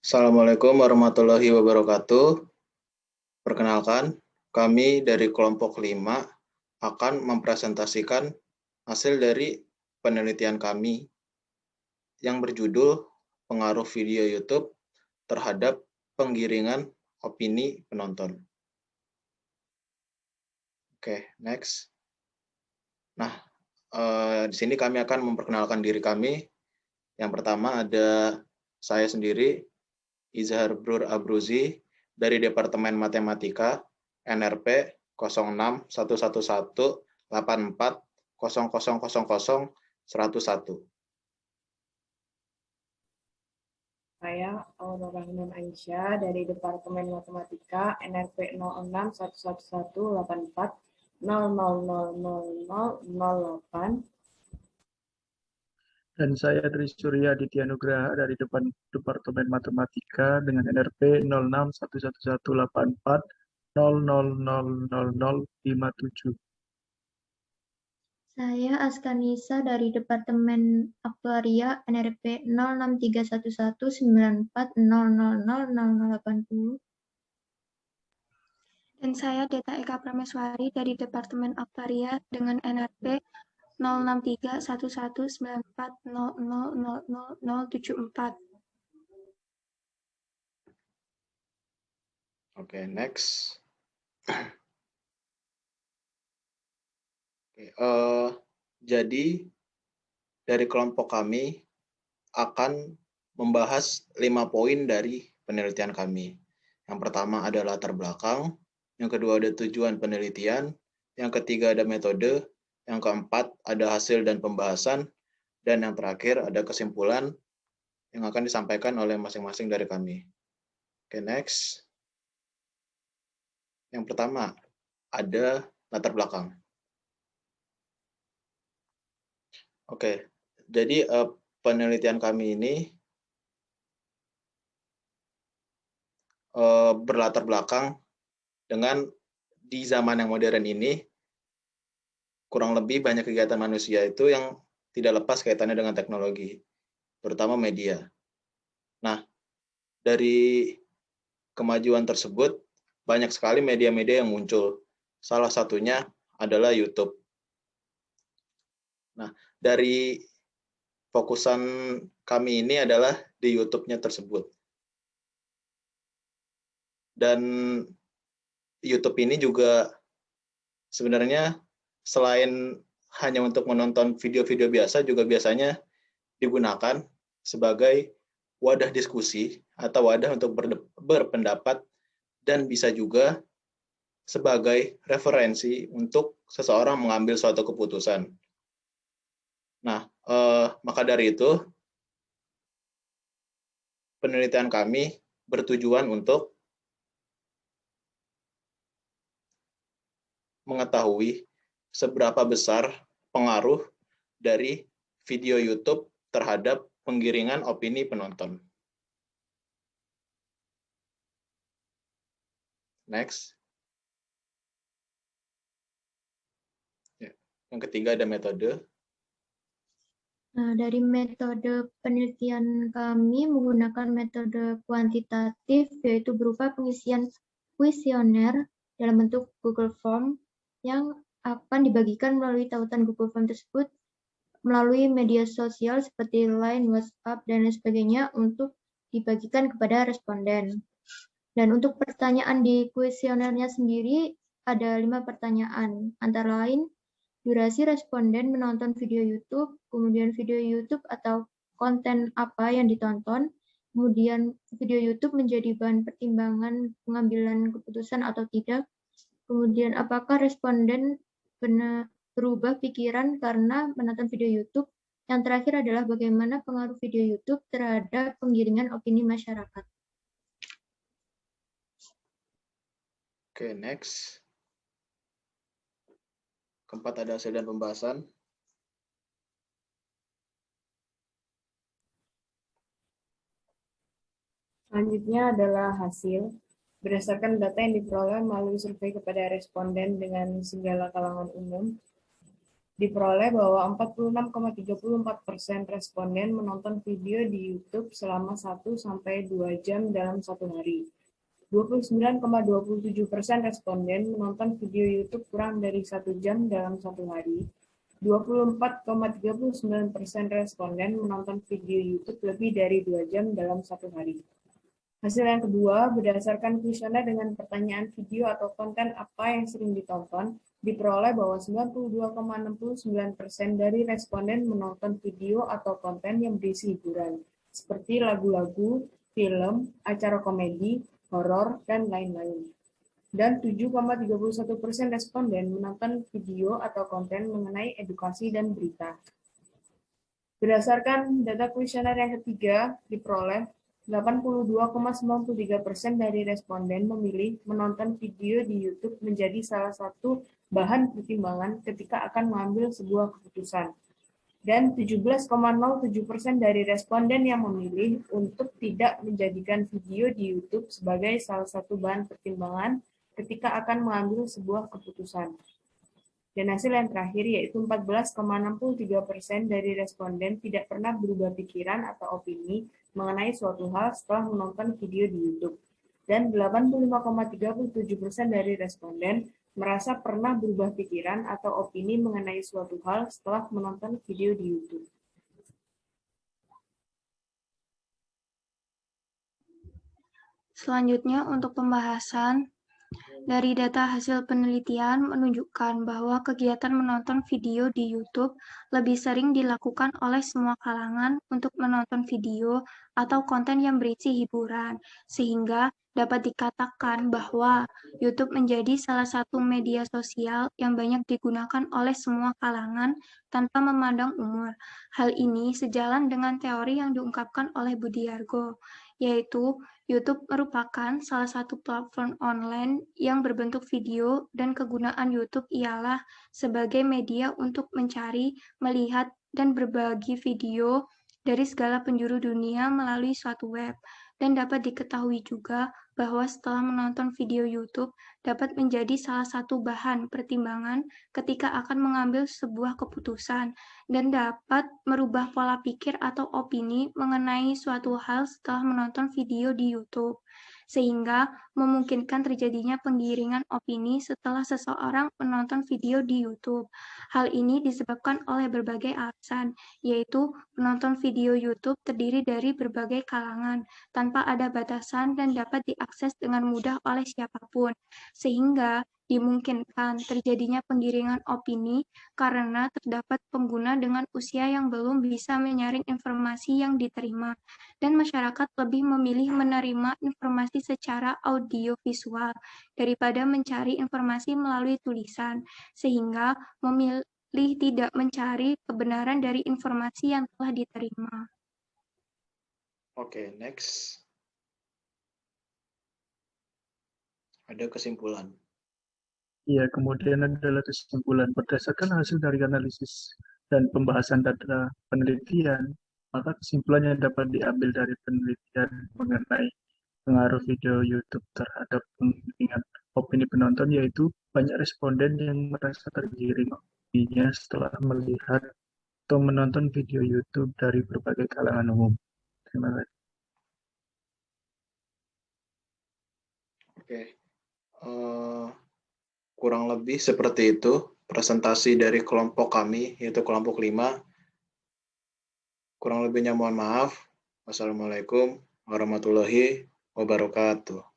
Assalamualaikum warahmatullahi wabarakatuh. Perkenalkan, kami dari kelompok 5 akan mempresentasikan hasil dari penelitian kami yang berjudul Pengaruh Video YouTube terhadap Penggiringan Opini Penonton. Oke, next. Nah, di sini kami akan memperkenalkan diri kami. Yang pertama ada saya sendiri, Izhar Brur Abruzi, dari Departemen Matematika, NRP 061184000001. Saya Aurora Nur Aisyah dari Departemen Matematika NRP 061184000008. Dan saya Tri Surya Aditya Nugraha dari Departemen Matematika dengan NRP 061184000057. Saya Askanisa dari Departemen Aktuaria NRP 063119400080. Dan saya Deta Eka Prameswari dari Departemen Aktuaria dengan NRP 063119400074. Oke, next. Jadi dari kelompok kami akan membahas 5 poin dari penelitian kami. Yang pertama ada latar belakang, yang kedua ada tujuan penelitian, yang ketiga ada metode, yang keempat ada hasil dan pembahasan, dan yang terakhir ada kesimpulan yang akan disampaikan oleh masing-masing dari kami. Oke, next. Yang pertama ada latar belakang. Oke, jadi penelitian kami ini berlatar belakang dengan di zaman yang modern ini, kurang lebih banyak kegiatan manusia itu yang tidak lepas kaitannya dengan teknologi, terutama media. Nah, dari kemajuan tersebut, banyak sekali media-media yang muncul. Salah satunya adalah YouTube. Nah, dari fokusan kami ini adalah di YouTube-nya tersebut. Dan YouTube ini juga sebenarnya selain hanya untuk menonton video-video biasa, juga biasanya digunakan sebagai wadah diskusi atau wadah untuk berpendapat, dan bisa juga sebagai referensi untuk seseorang mengambil suatu keputusan. Nah, maka dari itu, penelitian kami bertujuan untuk mengetahui seberapa besar pengaruh dari video YouTube terhadap penggiringan opini penonton. Next. Yang ketiga ada metode. Nah, dari metode penelitian kami menggunakan metode kuantitatif, yaitu berupa pengisian kuesioner dalam bentuk Google Form yang akan dibagikan melalui tautan Google Form tersebut melalui media sosial seperti Line, WhatsApp, dan lain sebagainya untuk dibagikan kepada responden. Dan untuk pertanyaan di kuesionernya sendiri ada 5 pertanyaan, antara lain durasi responden menonton video YouTube, kemudian video YouTube atau konten apa yang ditonton, kemudian video YouTube menjadi bahan pertimbangan pengambilan keputusan atau tidak, kemudian apakah responden berubah pikiran karena menonton video YouTube, yang terakhir adalah bagaimana pengaruh video YouTube terhadap penggiringan opini masyarakat. Oke, next. Keempat ada hasil dan pembahasan. Selanjutnya adalah hasil. Berdasarkan data yang diperoleh melalui survei kepada responden dengan segala kalangan umum, Diperoleh bahwa 46,34% responden menonton video di YouTube selama 1-2 jam dalam satu hari. 29,27% responden menonton video YouTube kurang dari 1 jam dalam satu hari. 24,39% responden menonton video YouTube lebih dari 2 jam dalam satu hari. Hasil yang kedua, berdasarkan kuesioner dengan pertanyaan video atau konten apa yang sering ditonton, diperoleh bahwa 92,69% dari responden menonton video atau konten yang berisi hiburan, seperti lagu-lagu, film, acara komedi, horor, dan lain-lain. Dan 7,31% responden menonton video atau konten mengenai edukasi dan berita. Berdasarkan data kuesioner yang ketiga, diperoleh 82,93% dari responden memilih menonton video di YouTube menjadi salah satu bahan pertimbangan ketika akan mengambil sebuah keputusan. Dan 17,07% dari responden yang memilih untuk tidak menjadikan video di YouTube sebagai salah satu bahan pertimbangan ketika akan mengambil sebuah keputusan. Dan hasil yang terakhir yaitu 14,63% dari responden tidak pernah berubah pikiran atau opini mengenai suatu hal setelah menonton video di YouTube. Dan 85,37% dari responden merasa pernah berubah pikiran atau opini mengenai suatu hal setelah menonton video di YouTube. Selanjutnya untuk pembahasan, dari data hasil penelitian menunjukkan bahwa kegiatan menonton video di YouTube lebih sering dilakukan oleh semua kalangan untuk menonton video atau konten yang berisi hiburan, sehingga dapat dikatakan bahwa YouTube menjadi salah satu media sosial yang banyak digunakan oleh semua kalangan tanpa memandang umur. Hal ini sejalan dengan teori yang diungkapkan oleh Budiargo, yaitu YouTube merupakan salah satu platform online yang berbentuk video dan kegunaan YouTube ialah sebagai media untuk mencari, melihat, dan berbagi video dari segala penjuru dunia melalui suatu web. Dan dapat diketahui juga bahwa setelah menonton video YouTube dapat menjadi salah satu bahan pertimbangan ketika akan mengambil sebuah keputusan dan dapat merubah pola pikir atau opini mengenai suatu hal setelah menonton video di YouTube, sehingga memungkinkan terjadinya penggiringan opini setelah seseorang menonton video di YouTube. Hal ini disebabkan oleh berbagai alasan, yaitu penonton video YouTube terdiri dari berbagai kalangan, tanpa ada batasan dan dapat diakses dengan mudah oleh siapapun, sehingga dimungkinkan terjadinya penggiringan opini karena terdapat pengguna dengan usia yang belum bisa menyaring informasi yang diterima, dan masyarakat lebih memilih menerima informasi secara audiovisual daripada mencari informasi melalui tulisan, sehingga memilih tidak mencari kebenaran dari informasi yang telah diterima. Oke, next. Ada kesimpulan. Ya, kemudian adalah kesimpulan. Berdasarkan hasil dari analisis dan pembahasan data penelitian, maka kesimpulan yang dapat diambil dari penelitian mengenai pengaruh video YouTube terhadap penggiringan opini penonton yaitu banyak responden yang merasa tergiring opininya setelah melihat atau menonton video YouTube dari berbagai kalangan umum. Terima kasih. Oke. Kurang lebih seperti itu presentasi dari kelompok kami, yaitu kelompok 5. Kurang lebihnya mohon maaf. Wassalamualaikum warahmatullahi wabarakatuh.